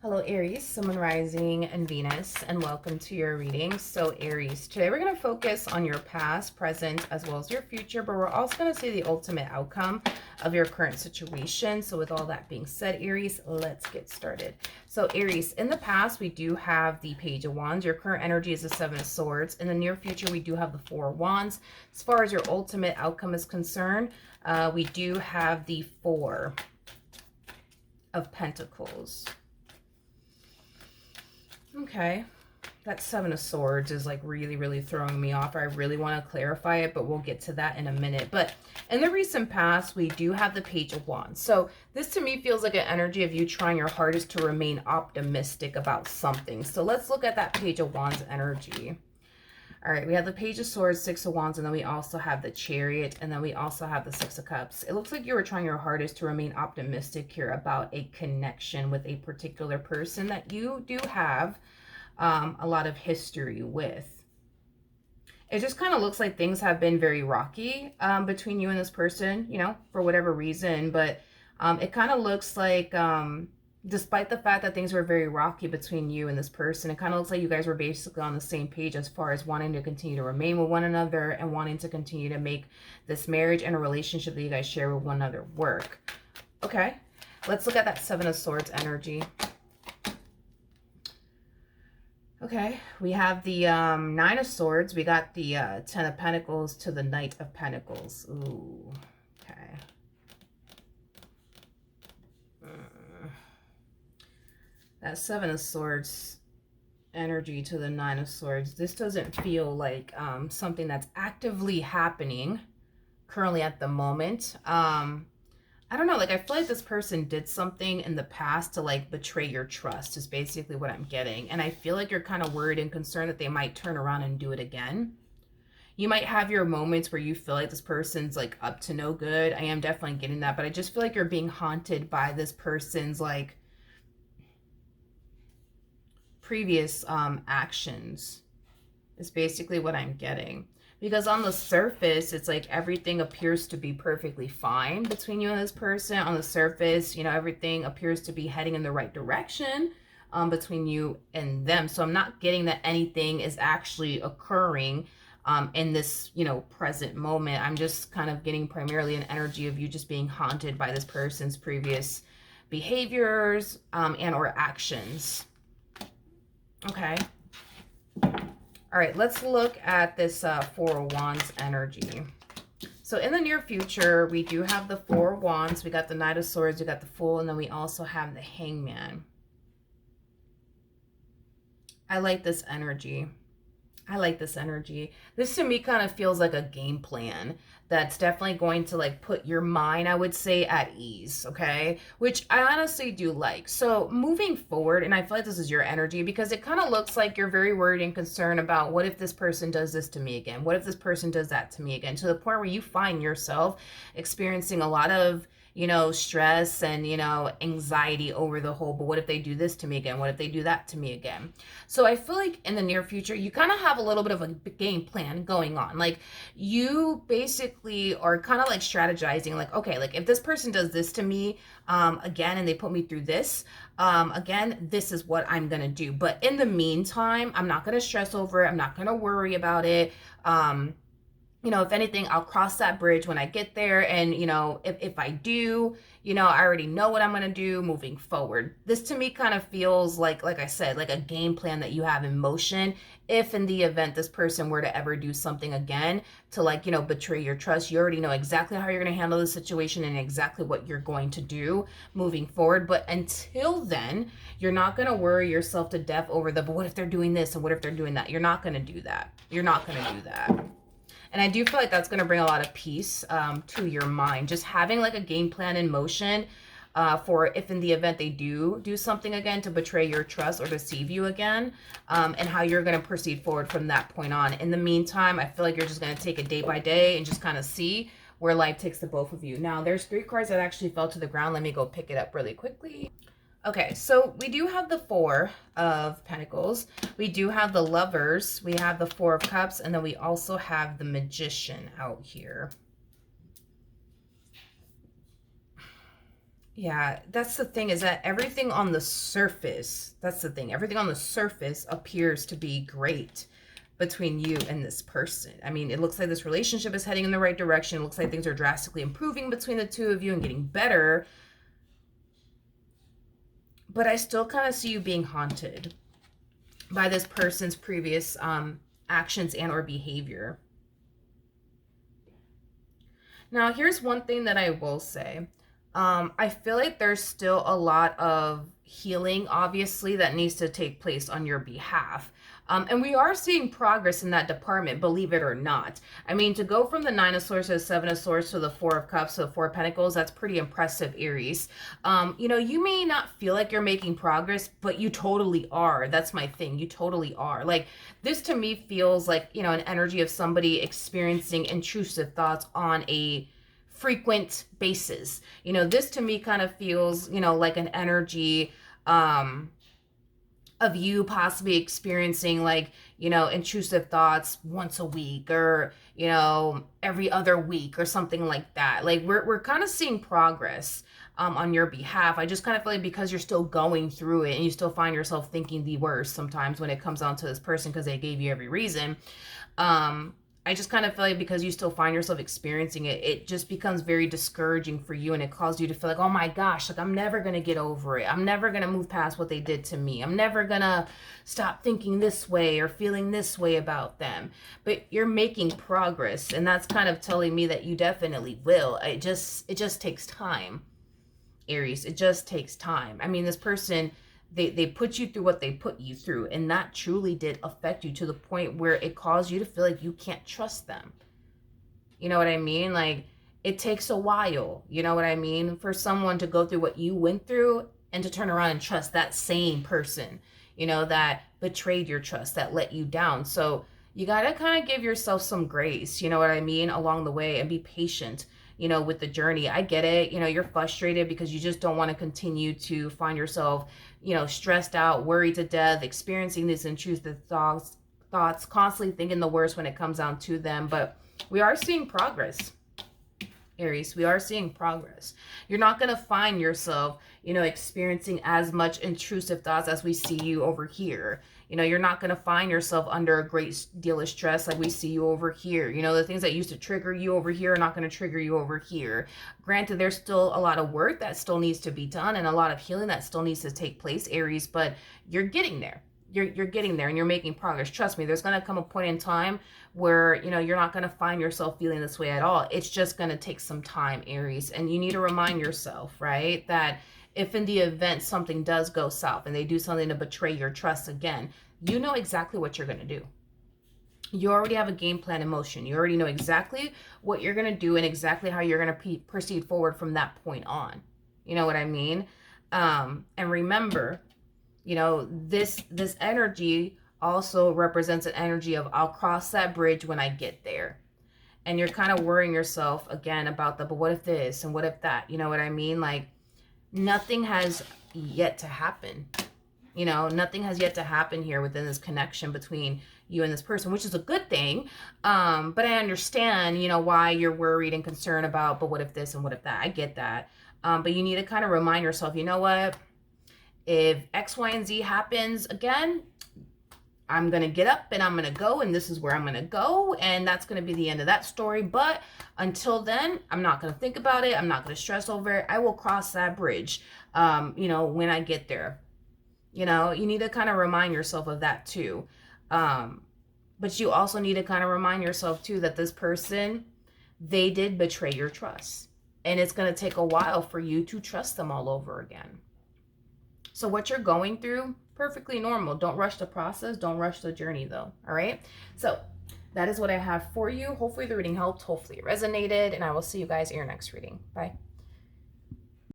Hello Aries, Sun, Rising, and Venus, and welcome to your reading. So Aries, today we're going to focus on your past, present, as well as your future, but we're also going to see the ultimate outcome of your current situation. So with all that being said, Aries, let's get started. So Aries, in the past, we do have the Page of Wands. Your current energy is the Seven of Swords. In the near future, we do have the Four of Wands. As far as your ultimate outcome is concerned, we do have the Four of Pentacles. Okay, that Seven of Swords is like really throwing me off. I really want to clarify it, but we'll get to that in a minute. But in the recent past, we do have the Page of Wands. So this to me feels like an energy of you trying your hardest to remain optimistic about something. So let's look at that Page of Wands energy. All right, we have the Page of Swords, Six of Wands, and then we also have the Chariot, and then we also have the Six of Cups. It looks like you were trying your hardest to remain optimistic here about a connection with a particular person that you do have a lot of history with. It just kind of looks like things have been very rocky between you and this person, you know, for whatever reason. But it kind of looks like despite the fact that things were very rocky between you and this person, it kind of looks like you guys were basically on the same page as far as wanting to continue to remain with one another and wanting to continue to make this marriage and a relationship that you guys share with one another work. Okay, let's look at that Seven of Swords energy. Okay, we have the Nine of Swords. We got the Ten of Pentacles to the Knight of Pentacles. Ooh, okay. That Seven of Swords energy to the Nine of Swords. This doesn't feel like something that's actively happening currently at the moment. I don't know, like I feel like this person did something in the past to like betray your trust is basically what I'm getting. And I feel like you're kind of worried and concerned that they might turn around and do it again. You might have your moments where you feel like this person's like up to no good. I am definitely getting that, but I just feel like you're being haunted by this person's like previous actions is basically what I'm getting. Because on the surface, it's like everything appears to be perfectly fine between you and this person. On the surface, you know, everything appears to be heading in the right direction between you and them. So I'm not getting that anything is actually occurring in this, you know, present moment. I'm just kind of getting primarily an energy of you just being haunted by this person's previous behaviors and or actions. Okay. All right, let's look at this Four of Wands energy. So in the near future, we do have the Four of Wands. We got the Knight of Swords, we got the Fool, and then we also have the Hangman. I like this energy. I like this energy. This to me kind of feels like a game plan that's definitely going to like put your mind, I would say, at ease, okay? Which I honestly do like. So moving forward, and I feel like this is your energy because it kind of looks like you're very worried and concerned about what if this person does this to me again? What if this person does that to me again? To the point where you find yourself experiencing a lot of, you know, stress and, you know, anxiety over the whole, but what if they do this to me again? What if they do that to me again? So I feel like in the near future, you kind of have a little bit of a game plan going on. Like you basically are kind of like strategizing, like, okay, like if this person does this to me again, and they put me through this, again, this is what I'm going to do. But in the meantime, I'm not going to stress over it. I'm not going to worry about it. You know, if anything, I'll cross that bridge when I get there. And, you know, if I do, you know, I already know what I'm going to do moving forward. This to me kind of feels like I said, like a game plan that you have in motion. If in the event this person were to ever do something again to like, you know, betray your trust, you already know exactly how you're going to handle the situation and exactly what you're going to do moving forward. But until then, you're not going to worry yourself to death over but what if they're doing this and what if they're doing that? You're not going to do that. You're not going to do that. And I do feel like that's going to bring a lot of peace to your mind. Just having like a game plan in motion for if in the event they do something again to betray your trust or deceive you again, and how you're going to proceed forward from that point on. In the meantime, I feel like you're just going to take it day by day and just kind of see where life takes the both of you. Now, there's 3 cards that actually fell to the ground. Let me go pick it up really quickly. Okay, so we do have the Four of Pentacles. We do have the Lovers. We have the Four of Cups. And then we also have the Magician out here. Yeah, that's the thing, is that everything on the surface, that's the thing, everything on the surface appears to be great between you and this person. I mean, it looks like this relationship is heading in the right direction. It looks like things are drastically improving between the two of you and getting better. But I still kind of see you being haunted by this person's previous actions and or behavior. Now, here's one thing that I will say. I feel like there's still a lot of healing, obviously, that needs to take place on your behalf. And we are seeing progress in that department, believe it or not. I mean, to go from the Nine of Swords to the Seven of Swords to the Four of Cups to the Four of Pentacles, that's pretty impressive, Aries. You know, you may not feel like you're making progress, but you totally are. That's my thing. You totally are. Like, this to me feels like, you know, an energy of somebody experiencing intrusive thoughts on a frequent basis. You know, this to me kind of feels, you know, like an energy of you possibly experiencing, like, you know, intrusive thoughts once a week, or, you know, every other week or something like that. Like, we're kind of seeing progress on your behalf. I just kind of feel like because you're still going through it and you still find yourself thinking the worst sometimes when it comes down to this person because they gave you every reason. I just kind of feel like because you still find yourself experiencing it, it just becomes very discouraging for you, and it causes you to feel like, oh my gosh, like I'm never going to get over it. I'm never going to move past what they did to me. I'm never going to stop thinking this way or feeling this way about them. But you're making progress, and that's kind of telling me that you definitely will. It just takes time, Aries. It just takes time. I mean, this person, they put you through what they put you through, and that truly did affect you to the point where it caused you to feel like you can't trust them. You know what I mean? Like, it takes a while, you know what I mean, for someone to go through what you went through and to turn around and trust that same person, you know, that betrayed your trust, that let you down. So you got to kind of give yourself some grace, you know what I mean, along the way, and be patient, you know, with the journey. I get it. You know, you're frustrated because you just don't want to continue to find yourself, you know, stressed out, worried to death, experiencing these intrusive thoughts, constantly thinking the worst when it comes down to them. But we are seeing progress, Aries. We are seeing progress. You're not going to find yourself, you know, experiencing as much intrusive thoughts as we see you over here. You know, you're not going to find yourself under a great deal of stress like we see you over here. You know, the things that used to trigger you over here are not going to trigger you over here. Granted, there's still a lot of work that still needs to be done and a lot of healing that still needs to take place, Aries, but you're getting there. You're getting there and you're making progress. Trust me, there's going to come a point in time where, you know, you're not going to find yourself feeling this way at all. It's just going to take some time, Aries. And you need to remind yourself, right, that if in the event something does go south and they do something to betray your trust again, you know exactly what you're going to do. You already have a game plan in motion. You already know exactly what you're going to do and exactly how you're going to proceed forward from that point on. You know what I mean? And remember, you know, this energy also represents an energy of I'll cross that bridge when I get there. And you're kind of worrying yourself again about the, but what if this and what if that? You know what I mean? Like, nothing has yet to happen. You know, nothing has yet to happen here within this connection between you and this person, which is a good thing. But I understand, you know, why you're worried and concerned about, but what if this and what if that? I get that. But you need to kind of remind yourself, you know what? If X, Y, and Z happens again, I'm going to get up and I'm going to go, and this is where I'm going to go, and that's going to be the end of that story. But until then, I'm not going to think about it. I'm not going to stress over it. I will cross that bridge, you know, when I get there. You know, you need to kind of remind yourself of that too. But you also need to kind of remind yourself too that this person, they did betray your trust. And it's going to take a while for you to trust them all over again. So what you're going through, perfectly normal. Don't rush the process. Don't rush the journey though. All right. So that is what I have for you. Hopefully the reading helped. Hopefully it resonated. And I will see you guys in your next reading. Bye.